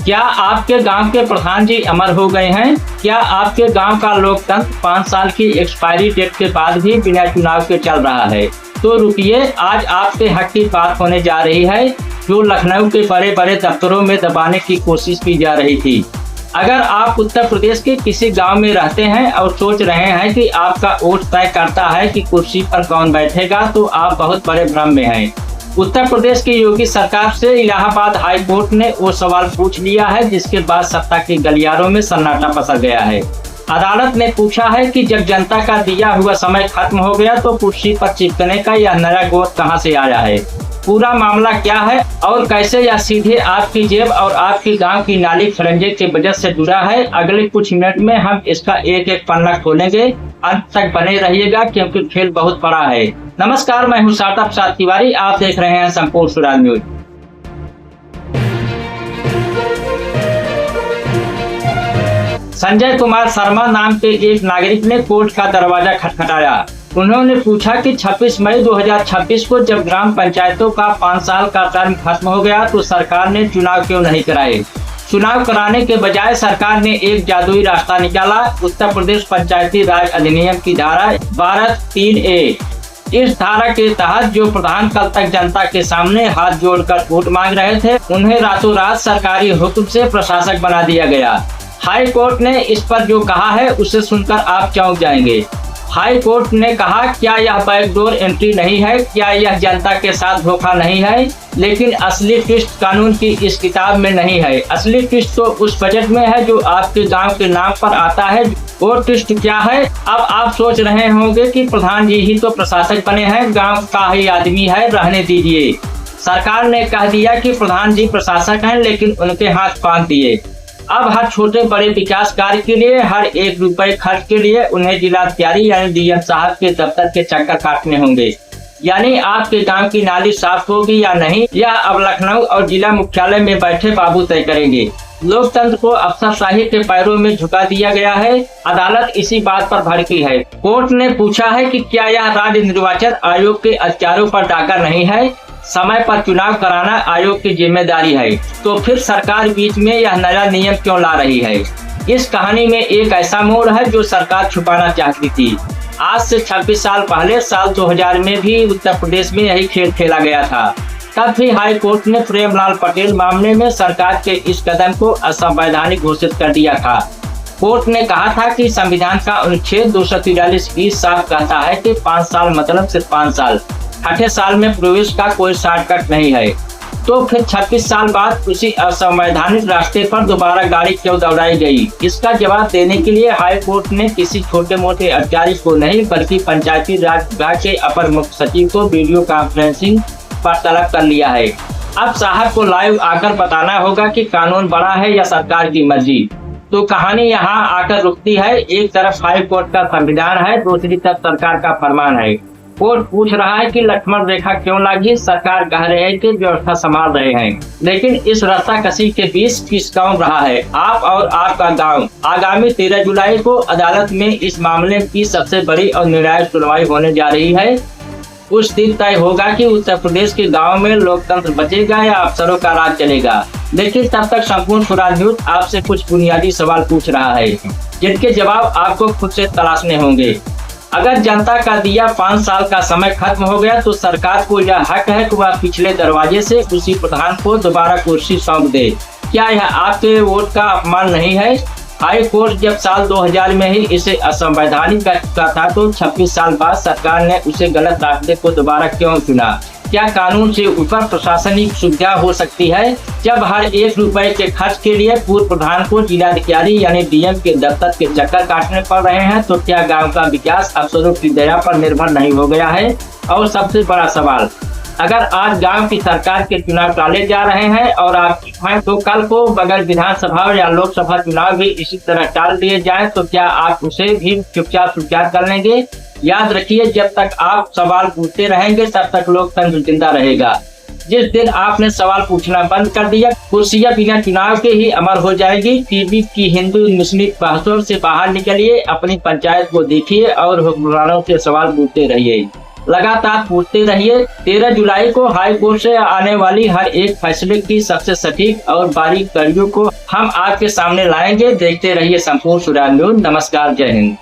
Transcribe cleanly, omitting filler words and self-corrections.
क्या आपके गांव के प्रधान जी अमर हो गए हैं? क्या आपके गांव का लोकतंत्र 5 साल की एक्सपायरी डेट के बाद भी बिना चुनाव के चल रहा है? तो रुकिए, आज आपके हक की बात होने जा रही है जो लखनऊ के बड़े बड़े दफ्तरों में दबाने की कोशिश की जा रही थी। अगर आप उत्तर प्रदेश के किसी गांव में रहते हैं और सोच रहे हैं कि आपका वोट तय करता है कि कुर्सी पर कौन बैठेगा, तो आप बहुत बड़े भ्रम में हैं। उत्तर प्रदेश की योगी सरकार से इलाहाबाद हाई कोर्ट ने वो सवाल पूछ लिया है जिसके बाद सत्ता के गलियारों में सन्नाटा पसर गया है। अदालत ने पूछा है कि जब जनता का दिया हुआ समय खत्म हो गया तो कुर्सी पर चिपकने का यह नया गोद कहां से आया है? पूरा मामला क्या है और कैसे यह सीधे आपकी जेब और आपकी गांव की नाली खरंजे के बजट से जुड़ा है? अगले कुछ मिनट में हम इसका एक एक पन्ना खोलेंगे। अंत तक बने रहिएगा क्योंकि खेल बहुत बड़ा है। नमस्कार, मैं हूं सार्थक प्रसाद तिवारी। आप देख रहे हैं संपूर्ण स्वराज न्यूज। संजय कुमार शर्मा नाम के एक नागरिक ने कोर्ट का दरवाजा खटखटाया। उन्होंने पूछा कि 26 मई 2026 को जब ग्राम पंचायतों का 5 साल का टर्म खत्म हो गया तो सरकार ने चुनाव क्यों नहीं कराए? चुनाव कराने के बजाय सरकार ने एक जादुई रास्ता निकाला। उत्तर प्रदेश पंचायती राज अधिनियम की धारा 12(3)(a). इस धारा के तहत जो प्रधान कल तक जनता के सामने हाथ जोड़कर वोट मांग रहे थे, उन्हें रातों रात सरकारी हुक्म से प्रशासक बना दिया गया। हाई कोर्ट ने इस पर जो कहा है उसे सुनकर आप चौंक जाएंगे। हाई कोर्ट ने कहा, क्या यह बैकडोर एंट्री नहीं है? क्या यह जनता के साथ धोखा नहीं है? लेकिन असली ट्विस्ट कानून की इस किताब में नहीं है। असली ट्विस्ट तो उस बजट में है जो आपके गांव के नाम पर आता है। वो ट्विस्ट क्या है? अब आप सोच रहे होंगे कि प्रधान जी ही तो प्रशासक बने हैं, गांव का ही आदमी है, रहने दीजिए। सरकार ने कह दिया कि प्रधान जी प्रशासक हैं, लेकिन उनके हाथ बांध दिए। अब हर छोटे बड़े विकास कार्य के लिए, हर 1 रुपए खर्च के लिए उन्हें जिलाधिकारी यानी डीएम साहब के दफ्तर के चक्कर काटने होंगे। यानी आपके गांव की नाली साफ होगी या नहीं, यह अब लखनऊ और जिला मुख्यालय में बैठे बाबू तय करेंगे। लोकतंत्र को अफसरशाही के पैरों में झुका दिया गया है। अदालत इसी बात पर भड़की है। कोर्ट ने पूछा है कि क्या यह राज्य निर्वाचन आयोग के अधिकारों पर डाका नहीं है? समय पर चुनाव कराना आयोग की जिम्मेदारी है। तो फिर सरकार बीच में यह नया नियम क्यों ला रही है? इस कहानी में एक ऐसा मोड़ है जो सरकार छुपाना चाहती थी। आज से 26 साल पहले साल 2000 में भी उत्तर प्रदेश में यही खेल खेला गया था। तब भी हाई कोर्ट ने प्रेमलाल पटेल मामले में सरकार के इस कदम को असंवैधानिक घोषित कर दिया था। कोर्ट ने कहा था कि संविधान का अनुच्छेद 243(20) साफ कहता है कि 5 साल मतलब सिर्फ 5 साल। 6 साल में प्रवेश का कोई शॉर्टकट नहीं है। तो फिर 26 साल बाद उसी असंवैधानिक रास्ते पर दोबारा गाड़ी क्यों दौड़ाई गई? इसका जवाब देने के लिए हाई कोर्ट ने किसी छोटे मोटे अधिकारी को नहीं बल्कि पंचायती राज विभाग के अपर मुख्य सचिव को वीडियो कॉन्फ्रेंसिंग पर तलब कर लिया है। अब साहब को लाइव आकर बताना होगा कि कानून बड़ा है या सरकार की मर्जी। तो कहानी यहाँ आकर रुकती है। एक तरफ हाई कोर्ट का संविधान है, दूसरी तरफ सरकार का फरमान है। कोर्ट पूछ रहा है कि लक्ष्मण रेखा क्यों लगी? सरकार कह रहे हैं कि व्यवस्था संभाल रहे हैं। लेकिन इस रास्ता कसी के बीच किस कौन रहा है? आप और आपका गांव। आगामी 13 जुलाई को अदालत में इस मामले की सबसे बड़ी और निर्णायक सुनवाई होने जा रही है। उस दिन तय होगा कि उत्तर प्रदेश के गाँव में लोकतंत्र बचेगा या अफसरों का राज चलेगा। लेकिन तब तक संपूर्ण स्वराज न्यूज आपसे कुछ बुनियादी सवाल पूछ रहा है जिनके जवाब आपको खुद से तलाशने होंगे। अगर जनता का दिया 5 साल का समय खत्म हो गया तो सरकार को यह हक है कि वह पिछले दरवाजे से उसी प्रधान को दोबारा कुर्सी सौंप दे। क्या यह आपके वोट का अपमान नहीं है? हाई कोर्ट जब साल 2000 में ही इसे असंवैधानिक कर चुका था तो 26 साल बाद सरकार ने उसे गलत रास्ते को दोबारा क्यों चुना? क्या कानून से ऊपर प्रशासनिक सुविधा हो सकती है? जब हर 1 रुपए के खर्च के लिए पूर्व प्रधान को जिलाधिकारी यानी डीएम के दफ्तर के चक्कर काटने पड़ रहे हैं, तो क्या गांव का विकास अफसरों की दया पर निर्भर नहीं हो गया है? और सबसे बड़ा सवाल, अगर आज गांव की सरकार के चुनाव टाले जा रहे हैं और आप तो कल को अगर विधानसभा या लोकसभा चुनाव भी इसी तरह टाल दिए जाएं तो क्या आप उसे भी चुपचाप स्वीकार कर लेंगे? याद रखिए, जब तक आप सवाल पूछते रहेंगे तब तक लोकतंत्र जिंदा रहेगा। जिस दिन आपने सवाल पूछना बंद कर दिया, कुर्सियां बिना चुनाव के ही अमर हो जाएगी। टीवी की हिंदू मुस्लिम बहसों से बाहर निकलिए, अपनी पंचायत को देखिए और हुक्मरानों से सवाल पूछते रहिए। लगातार पूछते रहिए। 13 जुलाई को हाई कोर्ट से आने वाली हर एक फैसले की सबसे सटीक और बारीक कड़ियों को हम आपके सामने लाएंगे। देखते रहिए संपूर्ण सूर्या न्यूज। नमस्कार, जय हिंद।